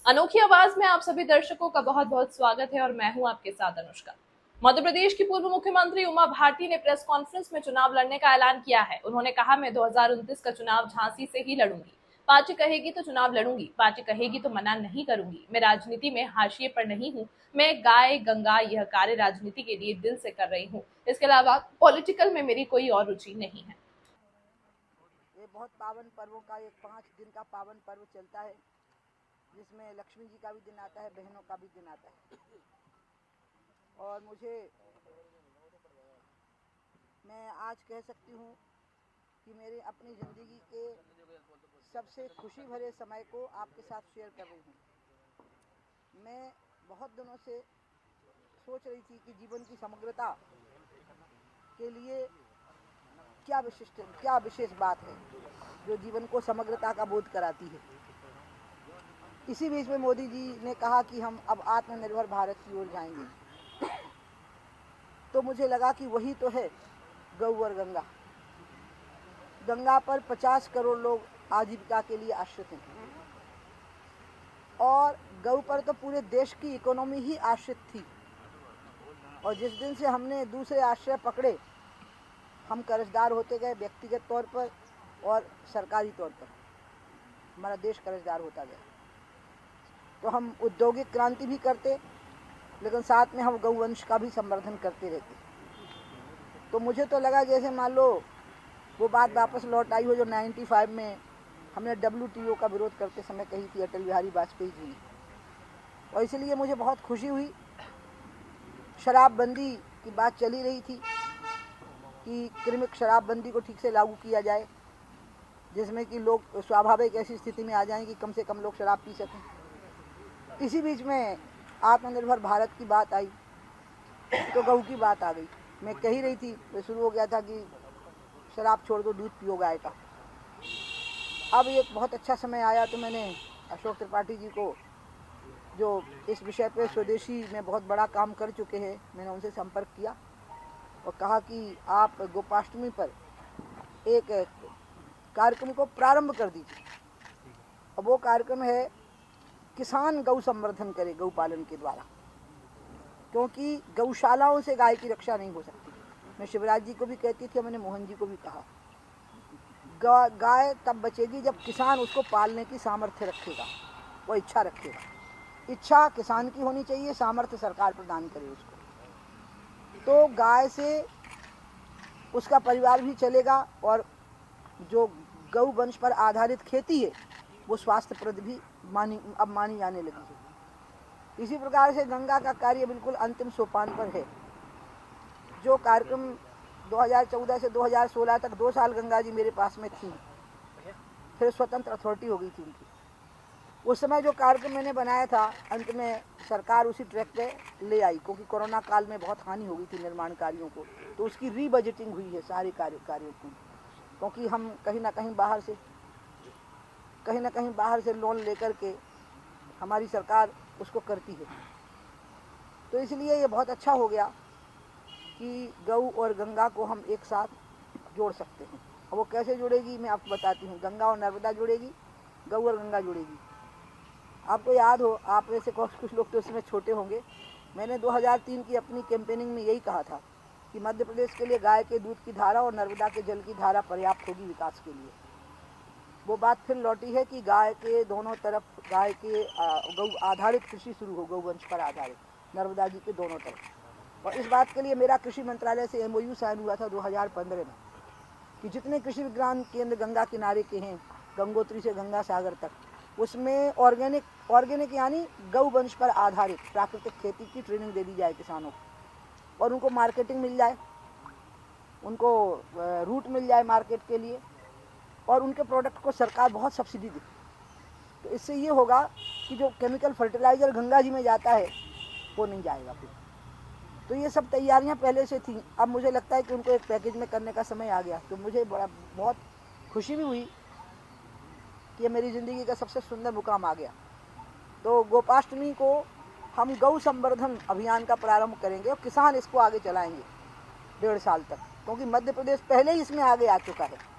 अनोखी आवाज में आप सभी दर्शकों का बहुत बहुत स्वागत है और मैं हूं आपके साथ अनुष्का। मध्य प्रदेश की पूर्व मुख्यमंत्री उमा भारती ने प्रेस कॉन्फ्रेंस में चुनाव लड़ने का ऐलान किया है। उन्होंने कहा, मैं 2029 का चुनाव झांसी से ही लड़ूंगी। पार्टी कहेगी तो चुनाव लड़ूंगी, पार्टी कहेगी तो मना नहीं करूंगी। मैं राजनीति में हाशिए पर नहीं हूँ। मैं गाय गंगा यह कार्य राजनीति के लिए दिल से कर रही हूँ। इसके अलावा पॉलिटिकल में मेरी कोई और रुचि नहीं है। ये बहुत पावन पर्वों का एक 5 दिन का पावन पर्व चलता है, जिसमें लक्ष्मी जी का भी दिन आता है, बहनों का भी दिन आता है। और मैं आज कह सकती हूँ कि मेरे अपनी ज़िंदगी के सबसे खुशी भरे समय को आपके साथ शेयर कर रही हूँ। मैं बहुत दिनों से सोच रही थी कि जीवन की समग्रता के लिए क्या विशेष बात है जो जीवन को समग्रता का बोध कराती है। इसी बीच में मोदी जी ने कहा कि हम अब आत्मनिर्भर भारत की ओर जाएंगे, तो मुझे लगा कि वही तो है गौ और गंगा। गंगा पर 50 करोड़ लोग आजीविका के लिए आश्रित हैं और गौ पर तो पूरे देश की इकोनॉमी ही आश्रित थी। और जिस दिन से हमने दूसरे आश्रय पकड़े, हम कर्जदार होते गए, व्यक्तिगत तौर पर और सरकारी तौर पर हमारा देश कर्जदार होता गया। तो हम औद्योगिक क्रांति भी करते, लेकिन साथ में हम गौवंश का भी संवर्धन करते रहते। तो मुझे तो लगा जैसे मान लो वो बात वापस लौट आई हो जो 95 में हमने WTO का विरोध करते समय कही थी अटल बिहारी वाजपेयी जी ने। और इसलिए मुझे बहुत खुशी हुई। शराबबंदी की बात चली रही थी कि क्रमिक शराबबंदी को ठीक से लागू किया जाए, जिसमें कि लोग स्वाभाविक ऐसी स्थिति में आ जाएं कि कम से कम लोग शराब पी सकें। इसी बीच में आत्मनिर्भर भारत की बात आई तो गऊ की बात आ गई। मैं कह ही रही थी, तो शुरू हो गया था कि शराब छोड़ दो, दूध पियो गाय का। अब एक बहुत अच्छा समय आया तो मैंने अशोक त्रिपाठी जी को, जो इस विषय पे स्वदेशी में बहुत बड़ा काम कर चुके हैं, मैंने उनसे संपर्क किया और कहा कि आप गोपाष्टमी पर एक कार्यक्रम को प्रारंभ कर दीजिए। और वो कार्यक्रम है किसान गौ संवर्धन करे गौ पालन के द्वारा, क्योंकि गौशालाओं से गाय की रक्षा नहीं हो सकती। मैं शिवराज जी को भी कहती थी, मैंने मोहन जी को भी कहा, गाय तब बचेगी जब किसान उसको पालने की सामर्थ्य रखेगा, वो इच्छा रखेगा। इच्छा किसान की होनी चाहिए, सामर्थ्य सरकार प्रदान करे उसको। तो गाय से उसका परिवार भी चलेगा और जो गौ वंश पर आधारित खेती है वो स्वास्थ्यप्रद भी मानी जाने लगी है। इसी प्रकार से गंगा का कार्य बिल्कुल अंतिम सोपान पर है। जो कार्यक्रम 2014 से 2016 तक 2 साल गंगा जी मेरे पास में थी, फिर स्वतंत्र अथॉरिटी हो गई थी उनकी। उस समय जो कार्यक्रम मैंने बनाया था, अंत में सरकार उसी ट्रैक पे ले आई, क्योंकि कोरोना काल में बहुत हानि हो गई थी निर्माण कार्यों को, तो उसकी रीबजटिंग हुई है सारे कार्यों की। क्योंकि हम कहीं ना कहीं बाहर से लोन लेकर के हमारी सरकार उसको करती है। तो इसलिए ये बहुत अच्छा हो गया कि गौ और गंगा को हम एक साथ जोड़ सकते हैं। और वो कैसे जुड़ेगी मैं आपको बताती हूँ। गंगा और नर्मदा जुड़ेगी, गौ और गंगा जुड़ेगी। आपको याद हो, आप में से कुछ लोग तो उसमें छोटे होंगे, मैंने 2003 की अपनी कैंपेनिंग में यही कहा था कि मध्य प्रदेश के लिए गाय के दूध की धारा और नर्मदा के जल की धारा पर्याप्त होगी विकास के लिए। वो बात फिर लौटी है कि गाय के दोनों तरफ गाय के गौ आधारित कृषि शुरू हो, गौवंश पर आधारित, नर्मदा जी के दोनों तरफ। और इस बात के लिए मेरा कृषि मंत्रालय से MOU साइन हुआ था 2015 में कि जितने कृषि विज्ञान केंद्र गंगा किनारे के हैं, गंगोत्री से गंगा सागर तक, उसमें ऑर्गेनिक यानी गौ वंश पर आधारित प्राकृतिक खेती की ट्रेनिंग दे दी जाए किसानों को, और उनको मार्केटिंग मिल जाए, उनको रूट मिल जाए मार्केट के लिए, और उनके प्रोडक्ट को सरकार बहुत सब्सिडी दे। तो इससे ये होगा कि जो केमिकल फर्टिलाइज़र गंगा जी में जाता है वो नहीं जाएगा फिर। तो ये सब तैयारियां पहले से थी। अब मुझे लगता है कि उनको एक पैकेज में करने का समय आ गया। तो मुझे बहुत खुशी भी हुई कि ये मेरी ज़िंदगी का सबसे सुंदर मुकाम आ गया। तो गोपाष्टमी को हम गौ संवर्धन अभियान का प्रारंभ करेंगे और किसान इसको आगे चलाएंगे 1.5 साल तक, क्योंकि मध्य प्रदेश पहले ही इसमें आगे आ चुका है।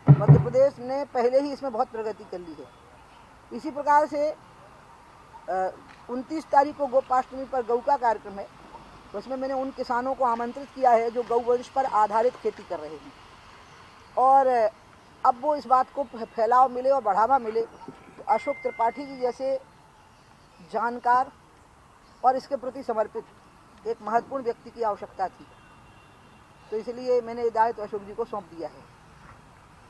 मध्य प्रदेश ने पहले ही इसमें बहुत प्रगति कर ली है। इसी प्रकार से 29 तारीख को गोपाष्टमी पर गऊ का कार्यक्रम है, तो उसमें मैंने उन किसानों को आमंत्रित किया है जो गौवंश पर आधारित खेती कर रहे हैं। और अब वो इस बात को फैलाव मिले और बढ़ावा मिले, तो अशोक त्रिपाठी जी जैसे जानकार और इसके प्रति समर्पित एक महत्वपूर्ण व्यक्ति की आवश्यकता थी, तो इसलिए मैंने ये दायित्व अशोक जी को सौंप दिया है।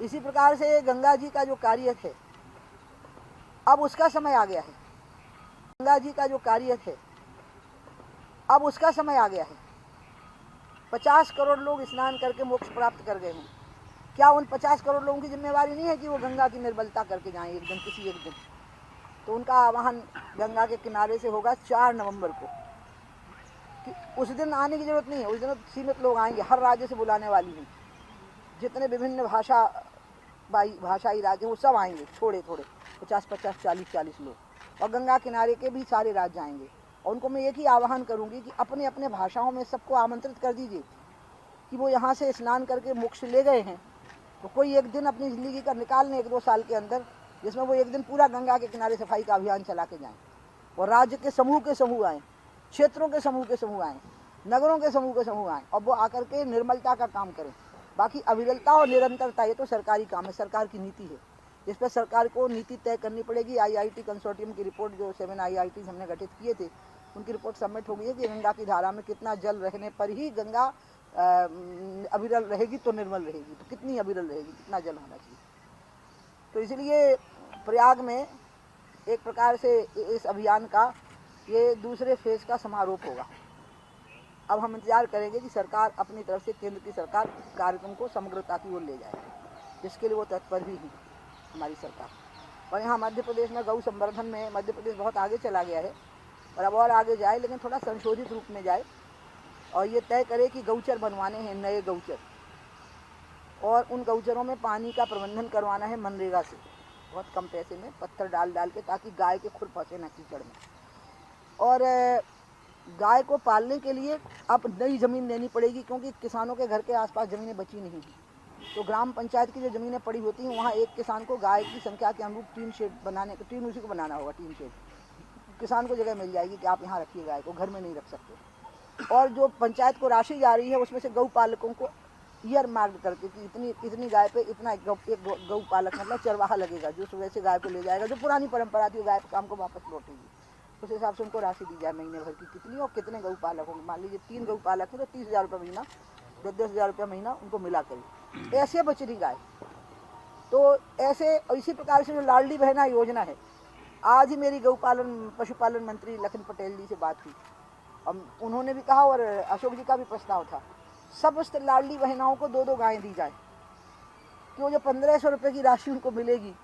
इसी प्रकार से गंगा जी का जो कार्य है, अब उसका समय आ गया है। गंगा जी का जो कार्य है, अब उसका समय आ गया है। 50 करोड़ लोग स्नान करके मोक्ष प्राप्त कर गए हैं। क्या उन 50 करोड़ लोगों की जिम्मेवारी नहीं है कि वो गंगा की निर्मलता करके जाएं एक दिन, किसी एक दिन? तो उनका आह्वान गंगा के किनारे से होगा 4 नवंबर को। कि उस दिन आने की जरूरत नहीं है, उस दिन सीमित लोग आएंगे, हर राज्य से बुलाने वाली हैं। जितने विभिन्न भाषाई राज्य वो सब आएंगे, थोड़े 50-50, 40-40 लोग, और गंगा किनारे के भी सारे राज्य आएंगे। और उनको मैं एक ही आह्वान करूंगी कि अपने अपने भाषाओं में सबको आमंत्रित कर दीजिए कि वो यहाँ से स्नान करके मोक्ष ले गए हैं, तो कोई एक दिन अपनी ज़िंदगी का निकाल लें 1-2 साल के अंदर, जिसमें वो एक दिन पूरा गंगा के किनारे सफाई का अभियान चला के जाएँ। और राज्य के समूह आएँ, क्षेत्रों के समूह आएँ, नगरों के समूह आएँ, और वो आकर के निर्मलता का काम करें। बाकी अविरलता और निरंतरता ये तो सरकारी काम है, सरकार की नीति है। इस पर सरकार को नीति तय करनी पड़ेगी। IIT कंसोर्टियम की रिपोर्ट, जो 7 IITs हमने गठित किए थे, उनकी रिपोर्ट सबमिट हो गई है कि गंगा की धारा में कितना जल रहने पर ही गंगा अविरल रहेगी तो निर्मल रहेगी, तो कितनी अविरल रहेगी, कितना जल होना चाहिए। तो इसलिए प्रयाग में एक प्रकार से इस अभियान का ये दूसरे फेज का समारोप होगा। अब हम इंतजार करेंगे कि सरकार अपनी तरफ से, केंद्र की सरकार कार्यक्रम को समग्रता की ओर ले जाए, जिसके लिए वो तत्पर भी है हमारी सरकार। और यहाँ मध्य प्रदेश में गौ संवर्धन में मध्य प्रदेश बहुत आगे चला गया है, और अब और आगे जाए, लेकिन थोड़ा संशोधित रूप में जाए और ये तय करे कि गौचर बनवाने हैं, नए गौचर, और उन गौचरों में पानी का प्रबंधन करवाना है मनरेगा से, बहुत कम पैसे में पत्थर डाल के, ताकि गाय के खुर फंसे न कीचड़ में। और गाय को पालने के लिए अब नई ज़मीन लेनी पड़ेगी, क्योंकि किसानों के घर के आसपास ज़मीनें बची नहीं हैं। तो ग्राम पंचायत की जो ज़मीनें पड़ी होती हैं, वहाँ एक किसान को गाय की संख्या के अनुरूप टीन शेड बनाने, टीन उसी को बनाना होगा, टीन शेड। किसान को जगह मिल जाएगी कि आप यहाँ रखिए गाय को, घर में नहीं रख सकते। और जो पंचायत को राशि जा रही है, उसमें से गौ पालकों को ईयर मार्क करके कि इतनी गाय पे इतना एक गौ पालक मतलब चरवाहा लगेगा, जो सुबह से गाय को ले जाएगा, जो पुरानी परंपरा थी, गाय शाम को वापस लौटेगी, उस हिसाब से उनको राशि दी जाए महीने भर की, कितनी और कितने गौ पालक होंगे। मान लीजिए 3 गौ पालक हैं तो 30,000 रुपये महीना, 10,000 रुपये महीना उनको मिला करिए, ऐसे बच रही गाय। तो ऐसे इसी प्रकार से जो लाडली बहना योजना है, आज ही मेरी पशुपालन मंत्री लखन पटेल जी से बात हुई, अब उन्होंने भी कहा, और अशोक जी का भी प्रस्ताव था, सब लाडली बहनाओं को 2-2 गायें दी जाए, कि वो जो 1500 रुपये की राशि उनको मिलेगी,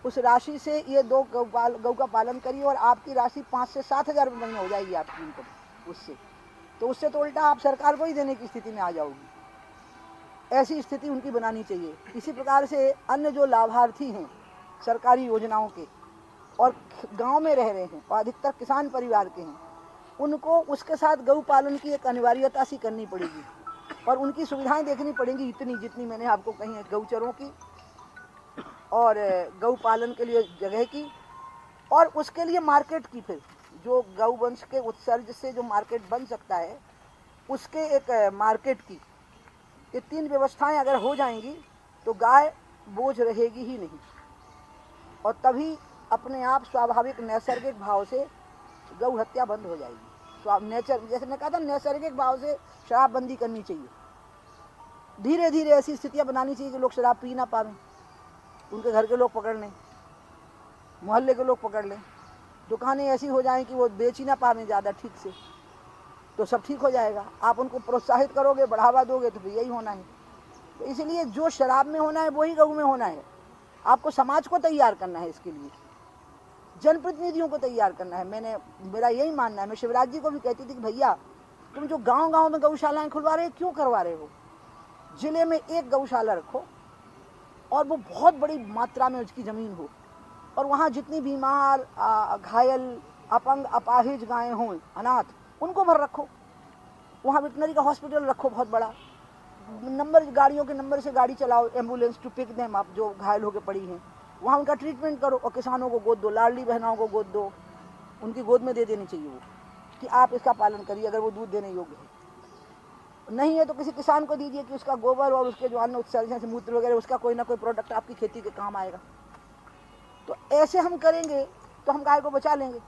उस राशि से ये 2 गौ का पालन करिए, और आपकी राशि 5 से 7,000 रुपये महीने हो जाएगी आपकी इनकम उससे। तो उससे तो उल्टा आप सरकार को ही देने की स्थिति में आ जाओगी। ऐसी स्थिति उनकी बनानी चाहिए। इसी प्रकार से अन्य जो लाभार्थी हैं सरकारी योजनाओं के, और गांव में रह रहे हैं, और अधिकतर किसान परिवार के हैं, उनको उसके साथ गौ पालन की एक अनिवार्यता सी करनी पड़ेगी, और उनकी सुविधाएं देखनी पड़ेंगी, इतनी जितनी मैंने आपको कही है, गौचरों की और गौ पालन के लिए जगह की, और उसके लिए मार्केट की। फिर जो गौवंश के उत्सर्ज से जो मार्केट बन सकता है, उसके एक मार्केट की, ये 3 व्यवस्थाएं अगर हो जाएंगी तो गाय बोझ रहेगी ही नहीं, और तभी अपने आप स्वाभाविक नैसर्गिक भाव से गौ हत्या बंद हो जाएगी। नेचर, जैसे मैं कहा था, नैसर्गिक भाव से शराबबंदी करनी चाहिए। धीरे धीरे ऐसी स्थितियां बनानी चाहिए कि लोग शराब पी ना पावें, उनके घर के लोग पकड़ लें, मोहल्ले के लोग पकड़ लें, दुकानें ऐसी हो जाएं कि वो बेच ही ना पावें ज़्यादा ठीक से, तो सब ठीक हो जाएगा। आप उनको प्रोत्साहित करोगे, बढ़ावा दोगे, तो फिर यही होना है। तो इसलिए जो शराब में होना है वही गऊ में होना है। आपको समाज को तैयार करना है, इसके लिए जनप्रतिनिधियों को तैयार करना है। मेरा यही मानना है। मैं शिवराज जी को भी कहती थी कि भैया, तुम जो गांव-गांव में गौशालाएं खुलवा रहे हो, क्यों करवा रहे हो? जिले में एक गौशाला रखो, और वो बहुत बड़ी मात्रा में उसकी ज़मीन हो, और वहाँ जितनी बीमार, घायल, अपंग, अपाहिज गायें हों, अनाथ, उनको भर रखो। वहाँ वेटनरी का हॉस्पिटल रखो बहुत बड़ा, नंबर, गाड़ियों के नंबर से गाड़ी चलाओ, एम्बुलेंस टू पिक देम आप, जो घायल होकर पड़ी हैं, वहाँ उनका ट्रीटमेंट करो, और किसानों को गोद दो, लाडली बहनाओं को गोद दो, उनकी गोद में दे देनी चाहिए वो, कि आप इसका पालन करिए अगर वो दूध देने योग्य है। नहीं है तो किसी किसान को दीजिए कि उसका गोबर और उसके जो अन्न उत्सर्जन से मूत्र वगैरह उसका कोई ना कोई प्रोडक्ट आपकी खेती के काम आएगा। तो ऐसे हम करेंगे तो हम गाय को बचा लेंगे।